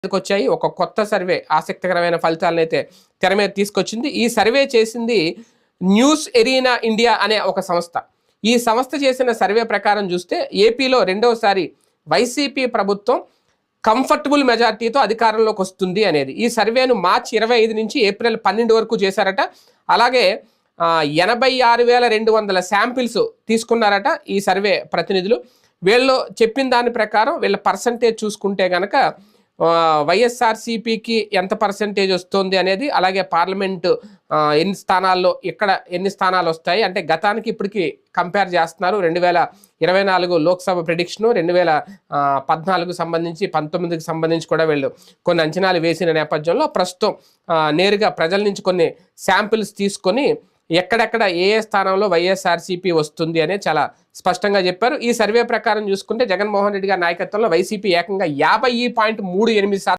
వచ్చాయి. ఒక కొత్త సర్వే ఆసక్తికరమైన ఫలితాలనైతే తెర మీద తీసుకొచ్చింది. ఈ సర్వే చేసింది న్యూస్ ఎరీనా ఇండియా అనే ఒక సంస్థ. ఈ సంస్థ చేసిన సర్వే ప్రకారం చూస్తే ఏపీలో రెండవసారి వైసీపీ ప్రభుత్వం కంఫర్టబుల్ మెజార్టీతో అధికారంలోకి వస్తుంది అనేది. ఈ సర్వేను మార్చి 25 నుంచి ఏప్రిల్ 12 వరకు చేశారట. అలాగే 86,200 శాంపిల్స్ తీసుకున్నారట ఈ సర్వే ప్రతినిధులు. వీళ్ళు చెప్పిన దాని ప్రకారం వీళ్ళ పర్సంటేజ్ చూసుకుంటే కనుక వైఎస్ఆర్సీపీకి ఎంత పర్సంటేజ్ వస్తుంది అనేది, అలాగే పార్లమెంటు ఎన్ని స్థానాల్లో ఇక్కడ ఎన్ని స్థానాలు వస్తాయి అంటే గతానికి ఇప్పటికి కంపేర్ చేస్తున్నారు. 2024 లోక్సభ ప్రిడిక్షను, 2014 సంబంధించి 19కి సంబంధించి కూడా వీళ్ళు కొన్ని అంచనాలు వేసిన నేపథ్యంలో ప్రస్తుతం నేరుగా ప్రజల నుంచి కొన్ని శాంపిల్స్ తీసుకొని ఎక్కడెక్కడ ఏ స్థానంలో వైఎస్ఆర్సీపీ వస్తుంది అనేది చాలా స్పష్టంగా చెప్పారు. ఈ సర్వే ప్రకారం చూసుకుంటే జగన్మోహన్ రెడ్డి గారి నాయకత్వంలో వైసీపీ ఏకంగా 50.38%